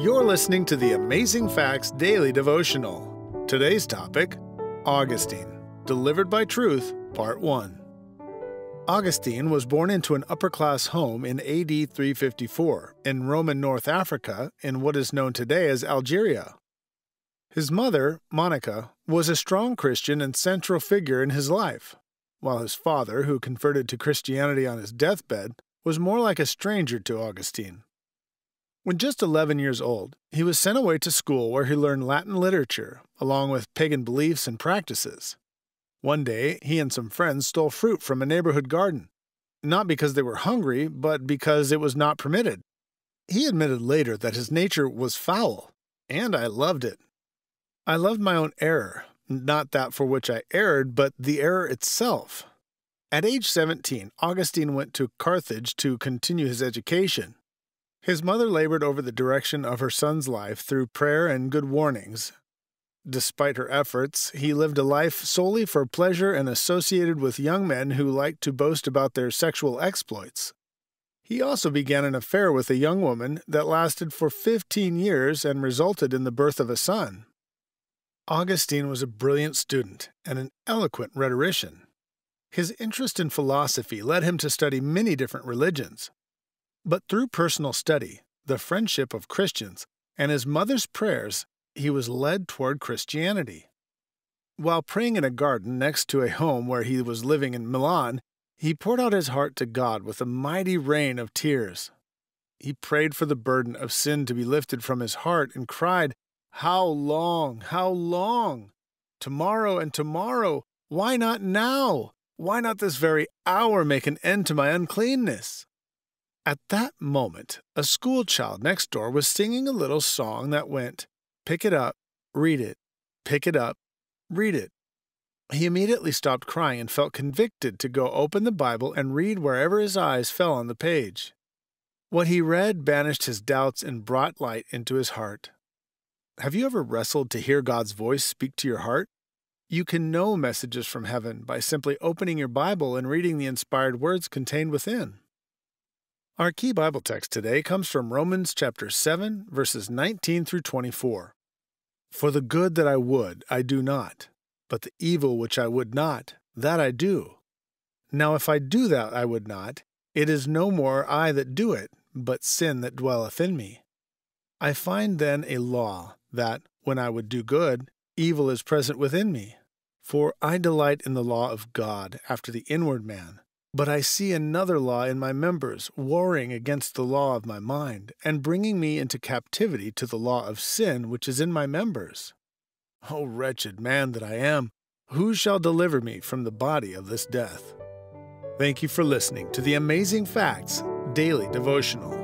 You're listening to the Amazing Facts Daily Devotional. Today's topic, Augustine, Delivered by Truth, Part 1. Augustine was born into an upper-class home in AD 354 in Roman North Africa in what is known today as Algeria. His mother, Monica, was a strong Christian and central figure in his life, while his father, who converted to Christianity on his deathbed, was more like a stranger to Augustine. When just 11 years old, he was sent away to school where he learned Latin literature, along with pagan beliefs and practices. One day, he and some friends stole fruit from a neighborhood garden, not because they were hungry, but because it was not permitted. He admitted later that his nature was foul, and I loved it. I loved my own error, not that for which I erred, but the error itself. At age 17, Augustine went to Carthage to continue his education. His mother labored over the direction of her son's life through prayer and good warnings. Despite her efforts, he lived a life solely for pleasure and associated with young men who liked to boast about their sexual exploits. He also began an affair with a young woman that lasted for 15 years and resulted in the birth of a son. Augustine was a brilliant student and an eloquent rhetorician. His interest in philosophy led him to study many different religions. But through personal study, the friendship of Christians, and his mother's prayers, he was led toward Christianity. While praying in a garden next to a home where he was living in Milan, he poured out his heart to God with a mighty rain of tears. He prayed for the burden of sin to be lifted from his heart and cried, "How long? How long? Tomorrow and tomorrow. Why not now? Why not this very hour make an end to my uncleanness?" At that moment, a school child next door was singing a little song that went, "Pick it up, read it, pick it up, read it." He immediately stopped crying and felt convicted to go open the Bible and read wherever his eyes fell on the page. What he read banished his doubts and brought light into his heart. Have you ever wrestled to hear God's voice speak to your heart? You can know messages from heaven by simply opening your Bible and reading the inspired words contained within. Our key Bible text today comes from Romans chapter 7, verses 19 through 24. "For the good that I do not, but the evil which I would not, that I do. Now if I do that I would not, it is no more I that do it, but sin that dwelleth in me. I find then a law, that, when I would do good, evil is present within me. For I delight in the law of God after the inward man. But I see another law in my members, warring against the law of my mind, and bringing me into captivity to the law of sin which is in my members. O wretched man that I am, who shall deliver me from the body of this death?" Thank you for listening to the Amazing Facts Daily Devotional.